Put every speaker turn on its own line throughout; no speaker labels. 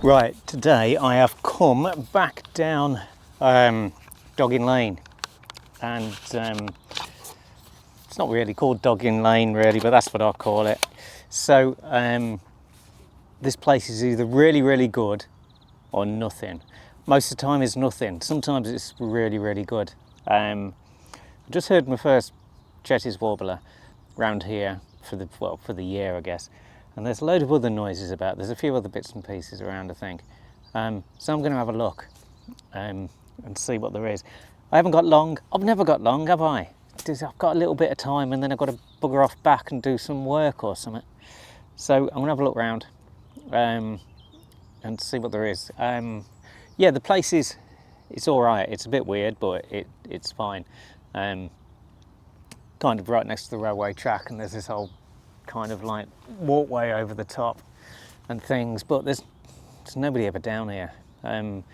Right, today I have come back down Dogging Lane, and it's not really called Dogging Lane really, but that's what I call it. So this place is either really, really good or nothing. Most of the time it's nothing. Sometimes it's really, really good. I just heard my first Chetty's warbler round here for the year, I guess. And there's a load of other noises about. There's a few other bits and pieces around, I think. So I'm going to have a look and see what there is. I haven't got long. I've never got long, have I? I've got a little bit of time, and then I've got to bugger off back and do some work or something. So I'm going to have a look round and see what there is. Yeah, the place it's all right. It's a bit weird, but it's fine. Kind of right next to the railway track, and there's this whole kind of like walkway over the top and things, but there's nobody ever down here. In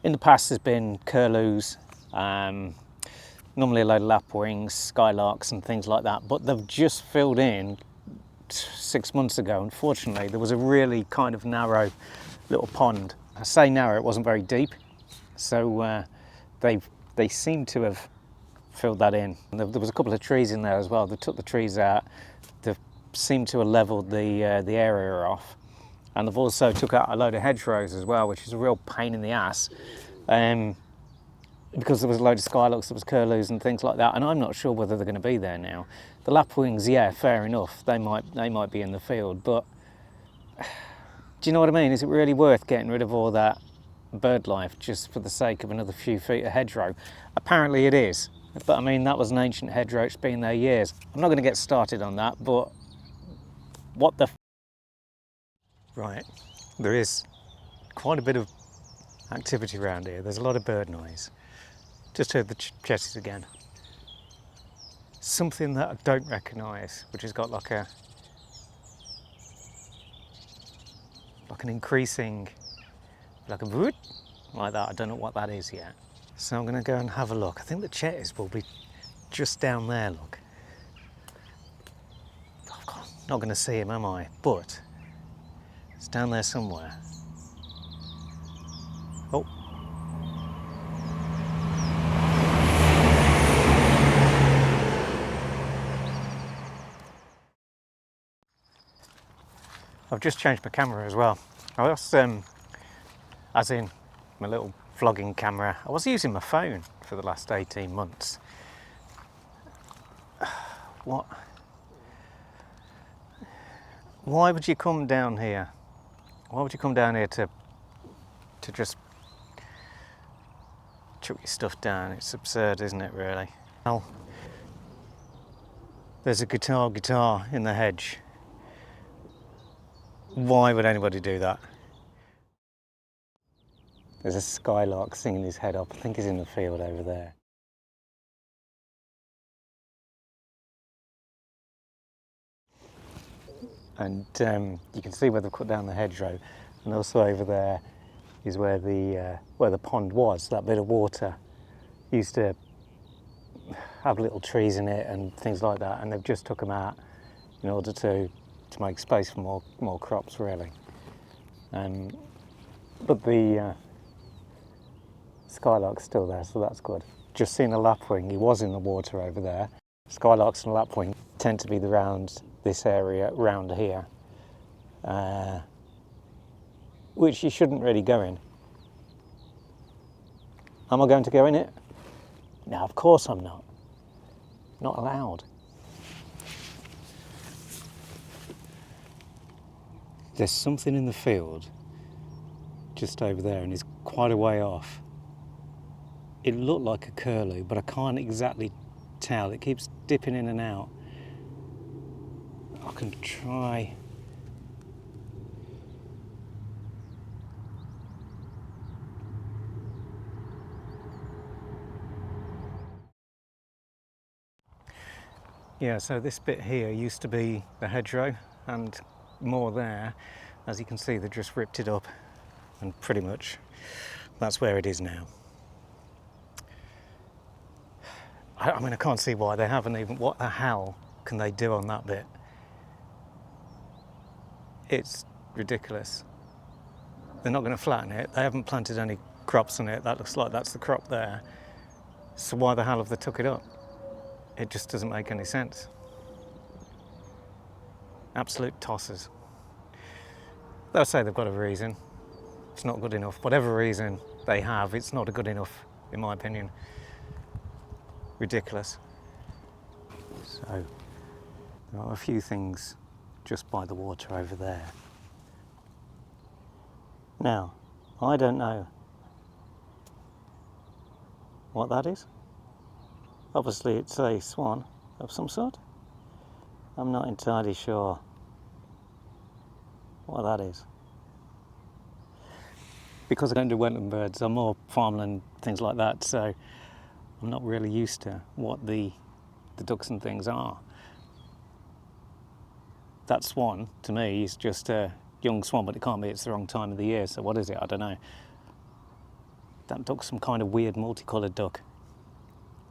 the past there's been curlews, normally a load of lapwings, skylarks and things like that, but they've just filled in 6 months ago. Unfortunately, there was a really kind of narrow little pond. I say narrow, it wasn't very deep, so they seem to have filled that in. And there was a couple of trees in there as well. They took the trees out. They seem to have levelled the area off, and they've also took out a load of hedgerows as well, which is a real pain in the ass, because there was a load of skylarks, there was curlews and things like that, and I'm not sure whether they're going to be there now. The lapwings, yeah, fair enough, they might be in the field, but do you know what I mean? Is it really worth getting rid of all that bird life just for the sake of another few feet of hedgerow? Apparently it is, but I mean, that was an ancient hedgerow, it's been there years. I'm not going to get started on that, but what the right, there is quite a bit of activity around here. There's a lot of bird noise. Just heard the chetties again. Something that I don't recognise, which has got like an increasing, like a woot, like that. I don't know what that is yet. So I'm going to go and have a look. I think the chetties will be just down there, look. I'm not going to see him, am I? But it's down there somewhere. Oh. I've just changed my camera as well. I was, as in my little vlogging camera, I was using my phone for the last 18 months. What? Why would you come down here? Why would you come down here to just chuck your stuff down? It's absurd, isn't it, really? Well, there's a guitar in the hedge. Why would anybody do that? There's a skylark singing his head up. I think he's in the field over there. And you can see where they've cut down the hedgerow, and also over there is where the pond was. That bit of water used to have little trees in it and things like that, and they've just took them out in order to make space for more crops, really. But the skylark's still there, so that's good. Just seen a lapwing. He was in the water over there. Skylarks and lapwing tend to be around this area, round here, which you shouldn't really go in. Am I going to go in it? No, of course I'm not. Not allowed. There's something in the field just over there, and it's quite a way off. It looked like a curlew, but I can't exactly tell. It keeps dipping in and out. I can try. Yeah, so this bit here used to be the hedgerow, and more there. As you can see, they've just ripped it up, and pretty much that's where it is now. I mean, I can't see why they haven't even. What the hell can they do on that bit? It's ridiculous. They're not going to flatten it. They haven't planted any crops on it. That looks like that's the crop there. So why the hell have they took it up? It just doesn't make any sense. Absolute tossers. They'll say they've got a reason. It's not good enough. Whatever reason they have, it's not good enough, in my opinion. Ridiculous. So, there are a few things just by the water over there. Now, I don't know what that is. Obviously it's a swan of some sort. I'm not entirely sure what that is. Because I don't do wetland birds, I'm more farmland, things like that, so I'm not really used to what the ducks and things are. That swan, to me, is just a young swan, but it can't be, it's the wrong time of the year, so what is it? I don't know. That duck's some kind of weird multicoloured duck.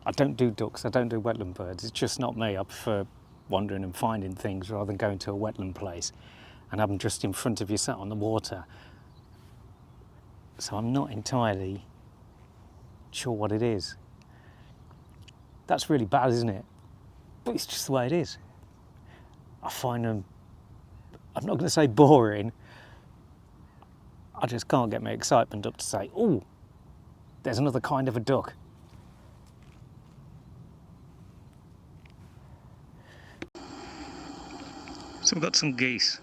I don't do ducks, I don't do wetland birds, it's just not me. I prefer wandering and finding things rather than going to a wetland place and have them just in front of you sat on the water. So I'm not entirely sure what it is. That's really bad, isn't it? But it's just the way it is. I find them, I'm not going to say boring, I just can't get my excitement up to say, oh, there's another kind of a duck. So we've got some geese.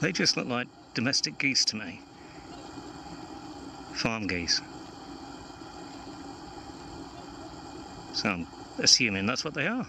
They just look like domestic geese to me. Farm geese. So I'm assuming that's what they are.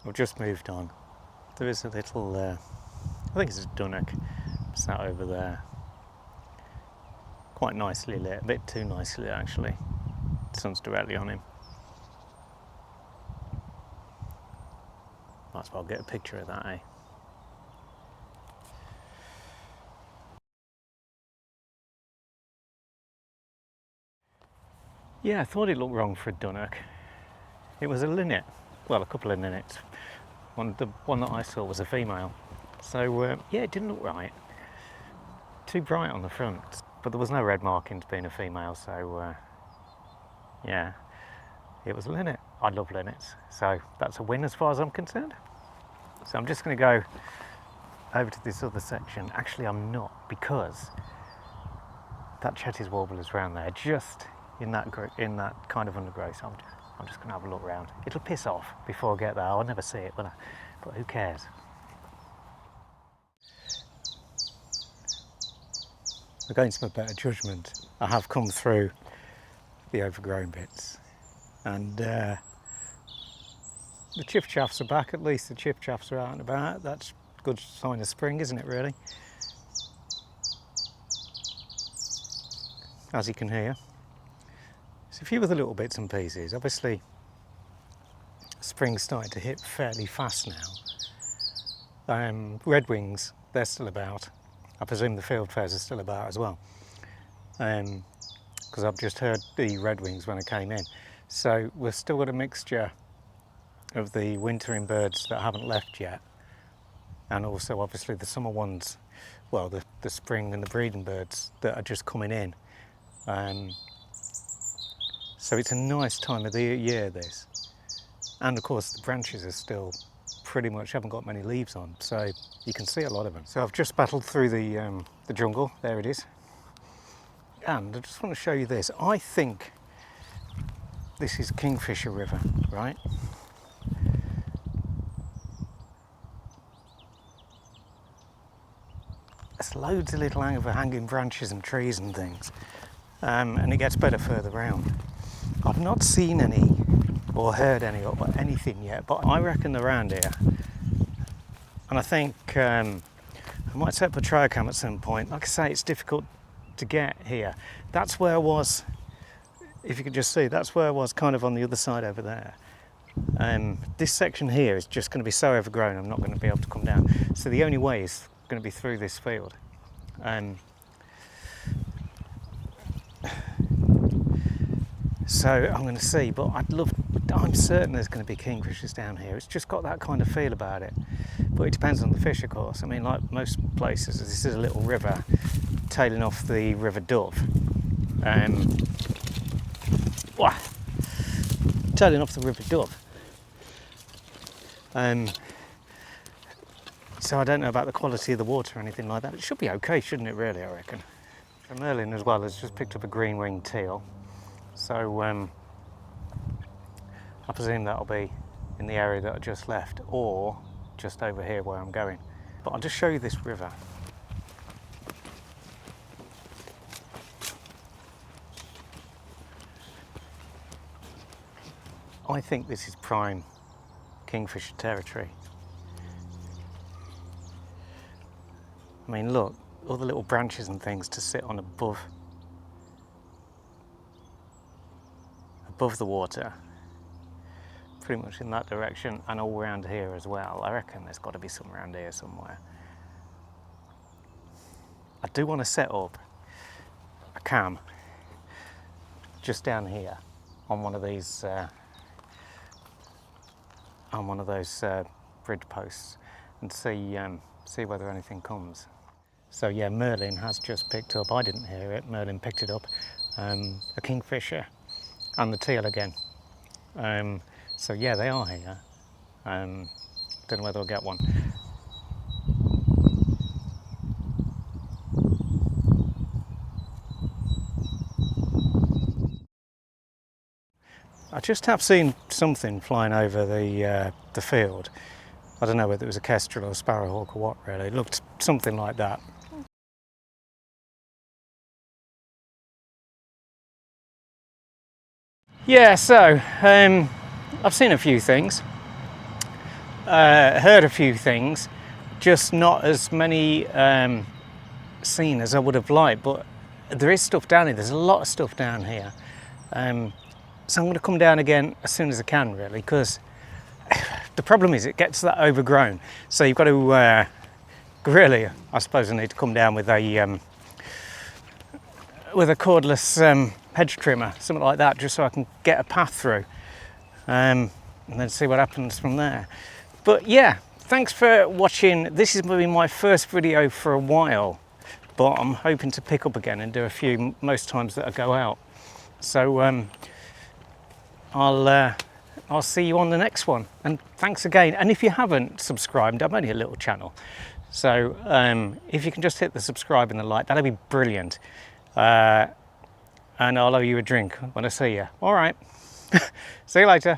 I've just moved on. There is a little, I think it's a dunnock, sat over there. Quite nicely lit, a bit too nicely actually. The sun's directly on him. Might as well get a picture of that, eh? Yeah, I thought it looked wrong for a dunnock. It was a linnet, well, a couple of linnets. The one that I saw was a female. So yeah, it didn't look right. Too bright on the front, but there was no red markings being a female, so yeah, it was a linnet. I love linnets, so that's a win as far as I'm concerned. So I'm just going to go over to this other section. Actually, I'm not, because that Chetty's warbler is around there, just in that kind of undergrowth. So I'm just going to have a look around. It'll piss off before I get there. I'll never see it, will I? But who cares? Against my better judgment, I have come through the overgrown bits, and the chiffchaffs are back. At least the chiffchaffs are out and about. That's a good sign of spring, isn't it, really? As you can hear. So a few other little bits and pieces. Obviously, spring's starting to hit fairly fast now. Redwings, they're still about. I presume the fieldfares are still about as well. Because I've just heard the redwings when I came in. So we've still got a mixture of the wintering birds that haven't left yet, and also obviously the summer ones, well, the spring and the breeding birds that are just coming in. So it's a nice time of the year, this. And of course the branches are still pretty much haven't got many leaves on, so you can see a lot of them. So I've just battled through the jungle, there it is. And I just want to show you this. I think this is Kingfisher River, right? There's loads of little hanging branches and trees and things, and it gets better further round. I've not seen any or heard any or anything yet, but I reckon they're around here. And I think I might set up a trail cam at some point. Like I say, it's difficult to get here. That's where I was if you could just see, that's where I was kind of on the other side over there. This section here is just going to be so overgrown I'm not going to be able to come down. So the only way is going to be through this field. So I'm going to see, but I'm certain there's going to be kingfishers down here. It's just got that kind of feel about it. But it depends on the fish, of course. I mean, like most places, this is a little river tailing off the River Dove. Tailing off the River Dove. So I don't know about the quality of the water or anything like that. It should be okay, shouldn't it, really, I reckon. So Merlin as well has just picked up a green-winged teal. So I presume that'll be in the area that I just left, or just over here where I'm going. But I'll just show you this river. I think this is prime kingfisher territory. I mean, look, all the little branches and things to sit on above the water, pretty much in that direction, and all around here as well. I reckon there's got to be some around here somewhere. I do want to set up a cam just down here on one of these bridge posts and see whether anything comes. So yeah, Merlin has just picked up, I didn't hear it, Merlin picked it up, a kingfisher and the teal again. So yeah, they are here. Don't know whether I'll get one. I just have seen something flying over the field. I don't know whether it was a kestrel or a sparrowhawk or what really. It looked something like that. Yeah, so I've seen a few things, heard a few things, just not as many seen as I would have liked, but there is stuff down here. There's a lot of stuff down here. So I'm going to come down again as soon as I can, really, because the problem is it gets that overgrown. So you've got to really, I suppose I need to come down with a cordless hedge trimmer, something like that, just so I can get a path through, and then see what happens from there. But yeah, thanks for watching. This is maybe my first video for a while, but I'm hoping to pick up again and do a few most times that I go out. So I'll see you on the next one, and thanks again. And if you haven't subscribed, I'm only a little channel, so if you can just hit the subscribe and the like, that'd be brilliant. And I'll owe you a drink when I see you. All right. See you later.